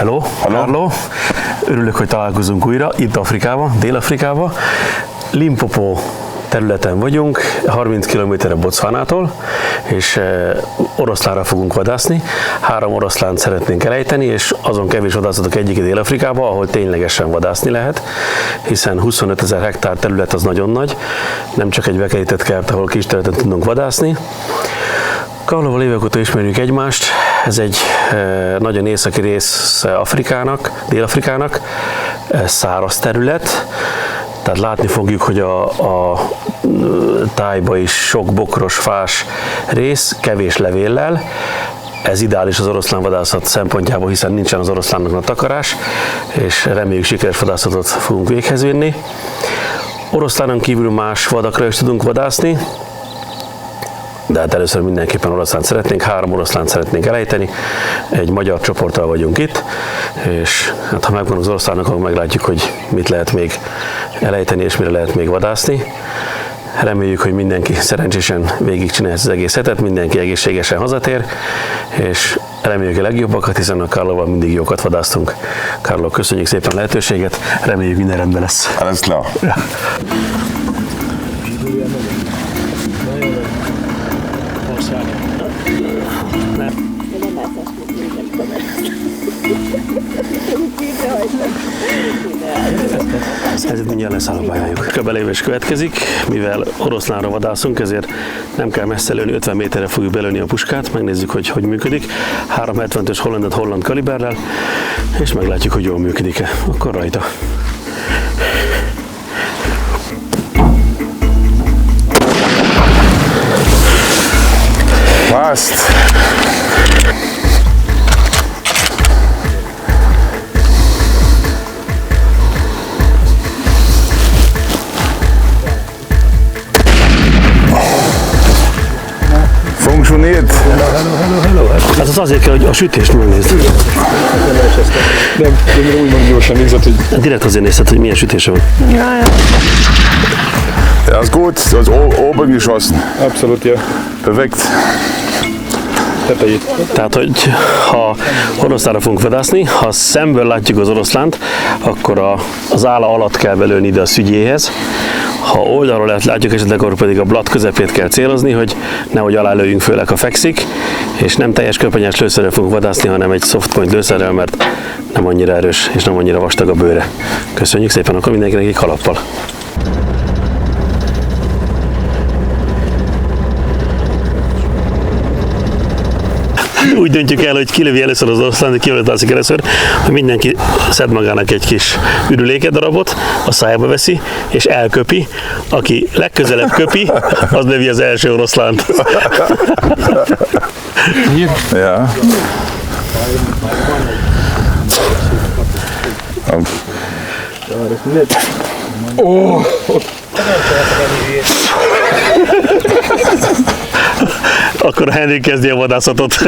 Hello, Carlo. Örülök, hogy találkozunk újra itt Afrikában, Dél-Afrikában. Limpopo területen vagyunk, 30 km Botswanától, és oroszlánra fogunk vadászni. 3 oroszlánt szeretnénk elejteni, és azon kevés vadászatok egyik Dél-Afrikában, ahol ténylegesen vadászni lehet, hiszen 25 000 hektár terület az nagyon nagy, nem csak egy bekerített kert, ahol kis területen tudunk vadászni. Carlóval évek óta ismerjük egymást, ez egy nagyon északi rész Afrikának, Dél-Afrikának, száraz terület, tehát látni fogjuk, hogy a tájba is sok bokros, fás rész, kevés levéllel. Ez ideális az oroszlánvadászat szempontjából, hiszen nincsen az oroszlánnak nagy takarás, és reméljük sikeres vadászatot fogunk véghez vinni. Oroszlánon kívül más vadakra is tudunk vadászni, de hát először mindenképpen oroszlánt szeretnénk, 3 oroszlánt szeretnénk elejteni, egy magyar csoporttal vagyunk itt, és hát ha megvan az oroszlánok, akkor meglátjuk, hogy mit lehet még elejteni, és mire lehet még vadászni. Reméljük, hogy mindenki szerencsésen végigcsinálja az egész hetet, mindenki egészségesen hazatér, és reméljük a legjobbakat, hiszen a Carlóval mindig jókat vadásztunk. Carlo, köszönjük szépen a lehetőséget, reméljük minden rendben lesz. Alles klar. Ja. Ez mindjárt leszáll a pályájuk. Köbelévés következik, mivel oroszlánra vadászunk, ezért nem kell messze lőni, 50 méterre fogjuk belőni a puskát, megnézzük, hogy működik. 375-ös holland kaliberrel, és meglátjuk, hogy jól működik-e. Akkor rajta. Passt. Funktioniert. Hát az azért kell, hogy a sütést megnézd. Nem, úgy mondom gyorsan nézett, hogy... Direkt azért nézted, hogy milyen sütése van. Ja, ist gut. Du hast oben geschossen. Abszolút, ja. Perfekt. Tetejét. Tehát, hogy ha oroszlánra fogunk vadászni, ha szemből látjuk az oroszlánt, akkor az álla alatt kell belőni ide a szügyéhez. Ha oldalról látjuk esetleg, akkor pedig a blat közepét kell célozni, hogy nehogy alálőjünk, főleg ha fekszik, és nem teljes köpenyes lőszerrel fogunk vadászni, hanem egy soft point lőszerrel, mert nem annyira erős és nem annyira vastag a bőre. Köszönjük szépen, akkor mindenkinek egy kalappal. Úgy döntjük el, hogy kilövi először az oroszlánt, kivadázik először, hogy mindenki szed magának egy kis üdüléket darabot, a szájába veszi, és elköpi. Aki legközelebb köpi, az lövi az első oroszlánt. Ja. Oh. Akkor a Henrik kezdi a vadászatot.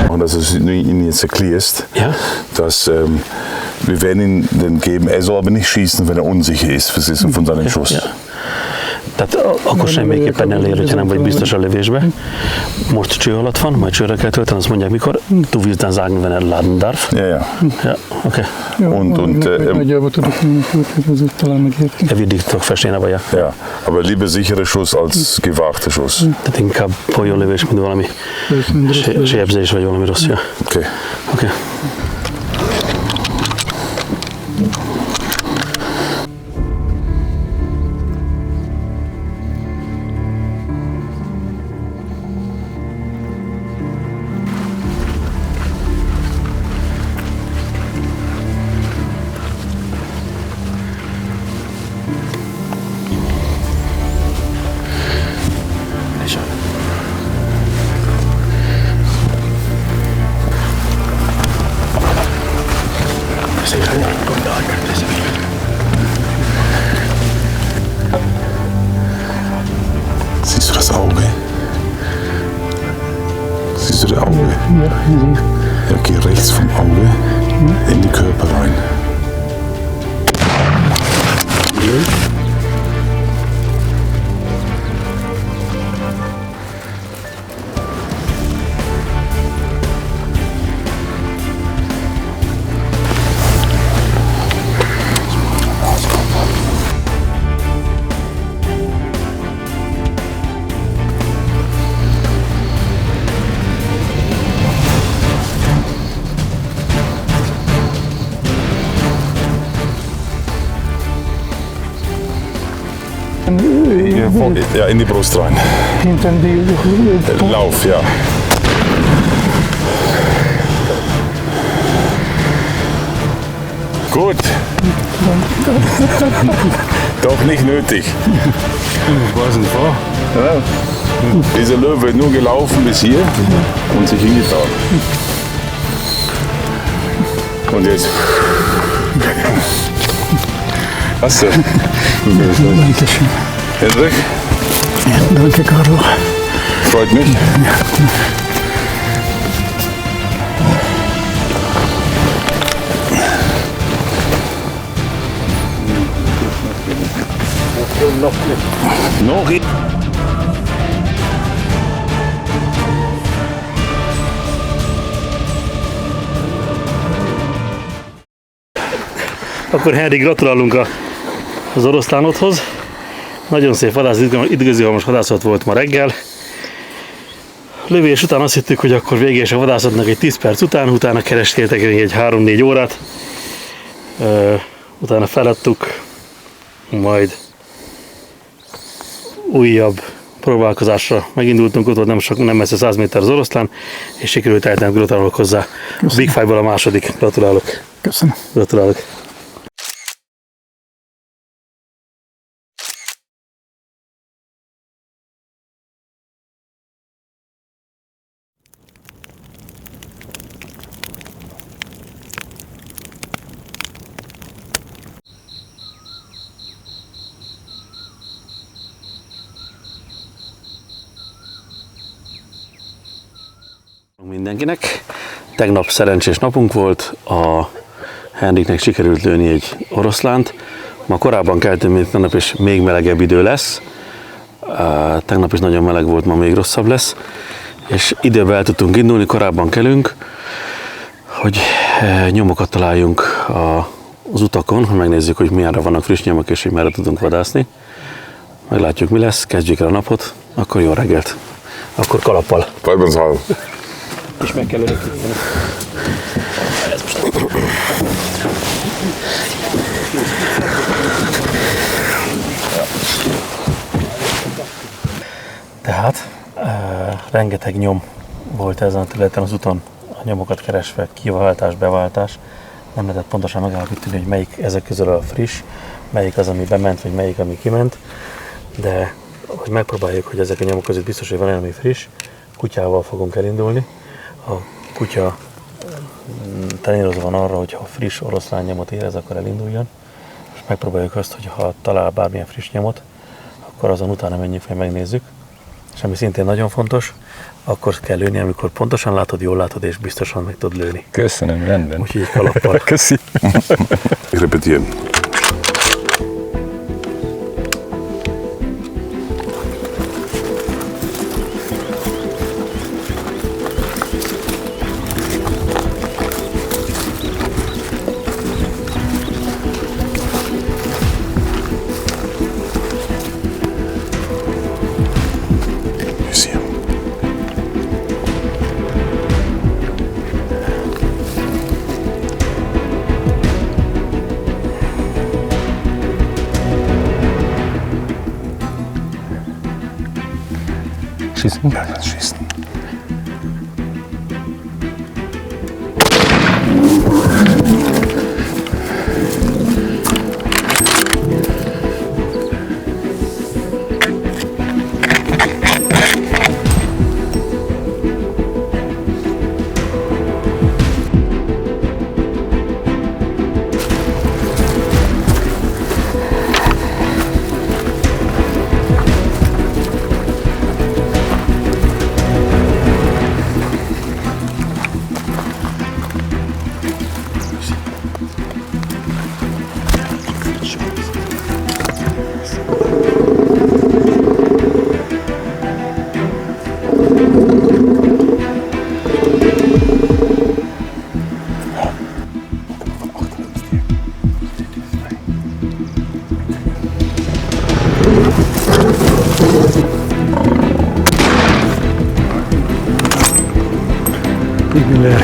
Und dass du ihn jetzt erklärst, Ja? dass wir werden ihn den geben, er soll aber nicht schießen, wenn er unsicher ist von seinem Schuss. Ja. Tehát akkor semmiképpen ne lér, hogyha nem vagy biztos a lövésbe. Most cső alatt van, majd csőre kell tölteni, azt mondják mikor. Du willst dann sagen, wenn er laden darf. Ja, ja. Ja, okay. Nagyjából tudok, hogy talán megérti. Er wird dich doch verstehen, aber ja. Ja, aber lieber sicherer Schuss als gewagter Schuss. Tehát inkább olyan lövés, mint valami sebzés vagy valami rossz. Ja. Okay. Okay. Auge. Siehst du das Auge? Ja, Ja, geh rechts vom Auge in den Körper rein. Ja, in die Brust rein. hinten die Lauf, ja. Gut. Doch nicht nötig. Was denn vor? Ja. Dieser Löwe ist nur gelaufen bis hier und sich hingetan. Und jetzt. Was denn? Dankeschön. Hendrik, Ja, danke, Carlo. freut mich. Noch nicht. Akkor Henrik, gratulálunk az oroszlánodhoz. Nagyon szép időzőhalmos vadászat volt ma reggel. Lövés után azt hittük, hogy akkor vége is a vadászatnak egy 10 perc után, utána keresgéltek egy 3-4 órát. Utána feladtuk, majd újabb próbálkozásra megindultunk, ott volt nem messze 100 méter az oroszlán, és sikerült eltenni, gratulálok hozzá. A Big Five-ból a második. Gratulálok. Köszönöm. Gratulálok. Mindenkinek. Tegnap szerencsés napunk volt, a Henriknek sikerült lőni egy oroszlánt. Ma korábban keltünk, mint tegnap, és még melegebb idő lesz. Tegnap is nagyon meleg volt, ma még rosszabb lesz. És időben el tudtunk indulni, korábban kelünk, hogy nyomokat találjunk az utakon, hogy megnézzük, hogy milyenre vannak friss nyomok, és hogy merre tudunk vadászni. Meglátjuk, mi lesz, kezdjük el a napot, akkor jó reggelt. Akkor kalappal. Bajban És meg kell örökíteni. Tehát rengeteg nyom volt ezen a területen az úton, a nyomokat keresve, kiváltás, beváltás. Nem lehetett pontosan megállapítani, hogy melyik ezek közül a friss, melyik az, ami bement, vagy melyik, ami kiment. De hogy megpróbáljuk, hogy ezek a nyomok között biztos, hogy van olyan, ami friss, kutyával fogunk elindulni. A kutya trenírozva van arra, hogy ha friss oroszlán nyomot érez, akkor elinduljon. És megpróbáljuk azt, hogy ha talál bármilyen friss nyomot, akkor azon utána menjünk fel, megnézzük. És ami szintén nagyon fontos, akkor kell lőni, amikor pontosan látod, jól látod, és biztosan meg tudod lőni. Köszönöm, rendben. Úgyhogy így kalappal. Köszi. Repetieren. Schießen. Ja, dann schießen. Müller.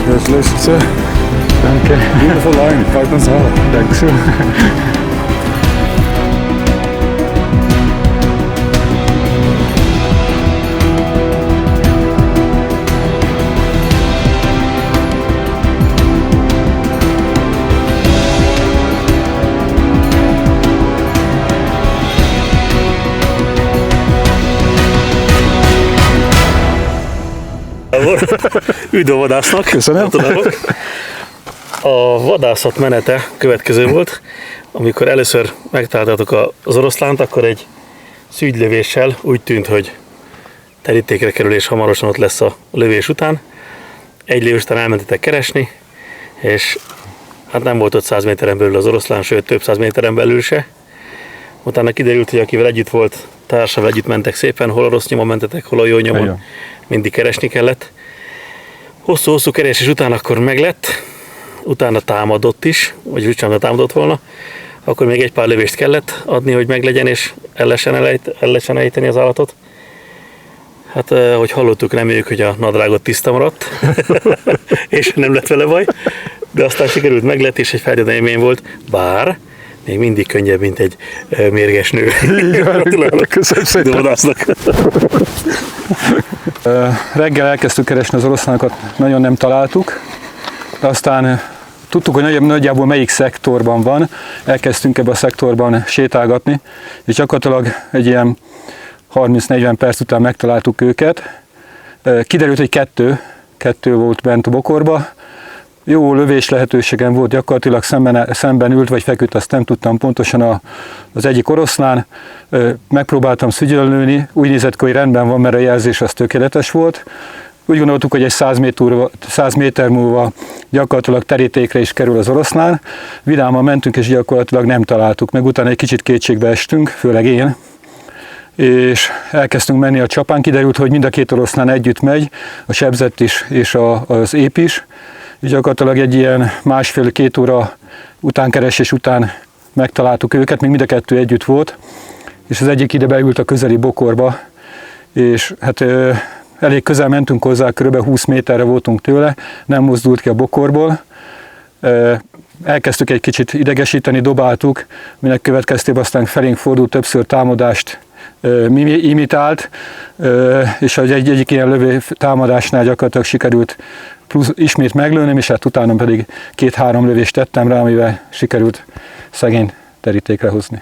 Das lässt sich. Danke. Wundervoll ein. Freut uns auch. Dankeschön. Üdv a vadásznak! Köszönöm. Gratulálok. A vadászat menete következő volt. Amikor először megtaláltátok az oroszlánt, akkor egy szűrylövéssel úgy tűnt, hogy terítékre kerül és hamarosan ott lesz a lövés után. Egy lövés után elmentetek keresni, és hát nem volt ott 100 méteren belül az oroszlán, sőt több 100 méteren belül se. Utána kiderült, hogy akivel együtt volt, társával együtt mentek szépen, hol a rossz nyomon mentetek, hol a jó nyomon. Igen. Mindig keresni kellett. Hosszú-hosszú keresés után akkor meglett, utána támadott is, vagy úgy sem támadott volna, akkor még egy pár lövést kellett adni, hogy meglegyen és el lehessen ejteni az állatot. Hát, hogy hallottuk, reméljük, hogy a nadrágot tiszta maradt, és nem lett vele baj, de aztán sikerült, meglett, és egy feltétlen élmény volt, bár még mindig könnyebb, mint egy mérges nő. Gratulálok. Köszönöm szépen. Vadásznak. Reggel elkezdtük keresni az oroszlánokat, nagyon nem találtuk, de aztán tudtuk, hogy nagyjából melyik szektorban van, elkezdtünk ebbe a szektorban sétálgatni, és gyakorlatilag egy ilyen 30-40 perc után megtaláltuk őket. Kiderült, hogy kettő volt bent a bokorba. Jó lövés lehetőségem volt, gyakorlatilag szemben ült vagy feküdt, azt nem tudtam pontosan az egyik oroszlán. Megpróbáltam szügyöllőni, úgy nézett ki, hogy rendben van, mert a jelzés az tökéletes volt. Úgy gondoltuk, hogy egy 100 méter múlva gyakorlatilag terítékre is kerül az oroszlán. Vidáman mentünk, és gyakorlatilag nem találtuk meg. Utána egy kicsit kétségbe estünk, főleg én. És elkezdtünk menni a csapán, kiderült, hogy mind a két oroszlán együtt megy, a sebzett is és az ép is. És gyakorlatilag egy ilyen másfél-két óra utánkeresés után megtaláltuk őket, még mind a kettő együtt volt, és az egyik ide beült a közeli bokorba, és hát elég közel mentünk hozzá, kb. 20 méterre voltunk tőle, nem mozdult ki a bokorból. Elkezdtük egy kicsit idegesíteni, dobáltuk, minek következtében aztán felénk fordult, többször támadást imitált, és egyik ilyen lövő támadásnál gyakorlatilag sikerült plusz ismét meglőnöm, és hát utána pedig 2-3 lövést tettem rá, amivel sikerült szegény terítékre hozni.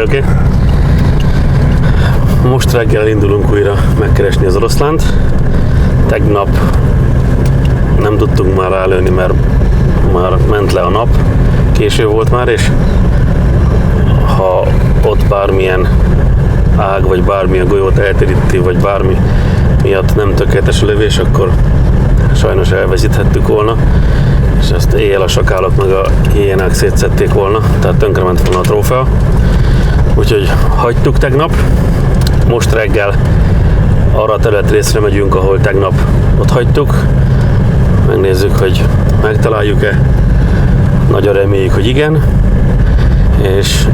Okay. Most reggel indulunk újra megkeresni az oroszlánt. Tegnap nem tudtunk már rálőni, mert már ment le a nap, késő volt már, és ha ott bármilyen ág, vagy bármilyen golyót eltéríti, vagy bármi miatt nem tökéletes a lövés, akkor sajnos elveszíthettük volna, és ezt éjjel a sakálok meg a hiénák szétszedték volna, tehát tönkrement volna a trófea. Úgyhogy hagytuk tegnap, most reggel arra a területrészre megyünk, ahol tegnap ott hagytuk. Megnézzük, hogy megtaláljuk-e. Nagyon reméljük, hogy igen. És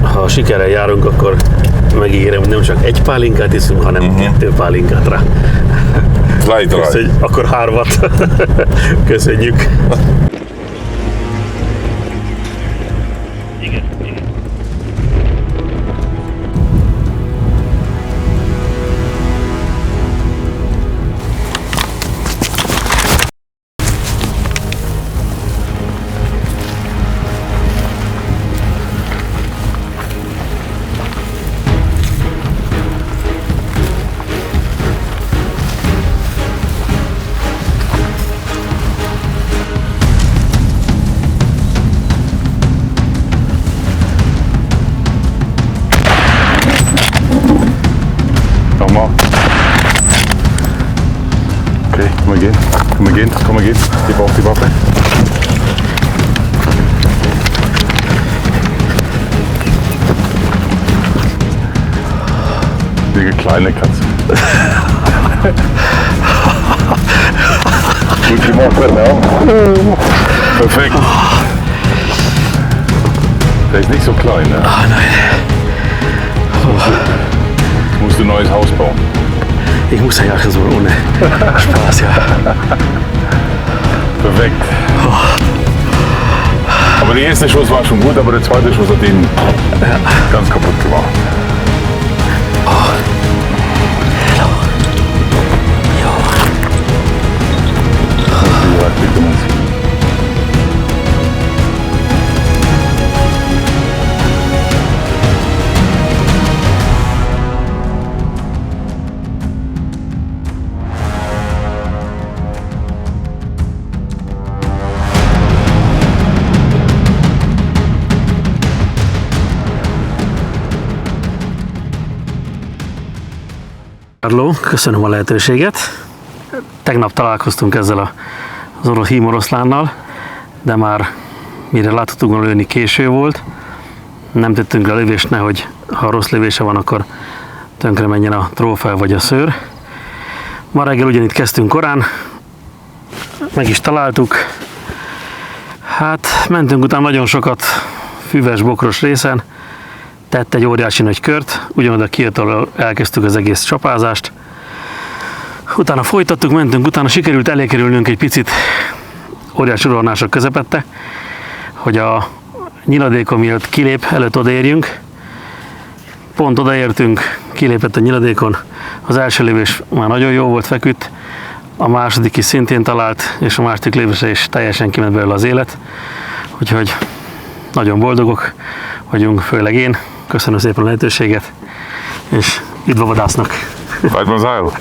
ha sikerrel járunk, akkor megígérem, hogy nem csak egy pálinkát iszunk, hanem 2 pálinkát rá. Fly dry. Köszönjük, akkor 3-at. Köszönjük. Nochmal. Okay, komm mal gehen. Komm mal gehen. Komm mal gehen. Gib auf die Waffe. Wie eine kleine Katze. Gut gemacht, ja. Perfekt. Der ist nicht so klein, ne? Ah, nein. Musst du ein neues Haus bauen. Ich muss ja so ohne Spaß, ja. Perfekt. Aber der erste Schuss war schon gut, aber der zweite Schuss hat ihn ganz kaputt gemacht. Carlo, köszönöm a lehetőséget. Tegnap találkoztunk ezzel az hímoroszlánnal, de már mire láthatunk volna lőni, késő volt. Nem tettünk le lövést, nehogy ha rossz lövése van, akkor tönkre menjen a trófea vagy a szőr. Ma reggel ugyanitt kezdtünk korán, meg is találtuk. Hát mentünk utána nagyon sokat füves, bokros részen, tett egy óriási nagy kört, ugyanoda Kieltől elkezdtük az egész csapázást. Utána folytattuk, mentünk, utána sikerült elékerülnünk egy picit óriási rohanások közepette, hogy a nyiladékon mielőtt kilép, előtt odaérjünk. Pont odaértünk, kilépett a nyiladékon, az első lövés már nagyon jó volt, feküdt, a második is szintén talált, és a második lövésre is teljesen kiment belőle az élet. Úgyhogy nagyon boldogok vagyunk, főleg én. Köszönöm szépen a lehetőséget, és üdv a vadásznak! Vágy van az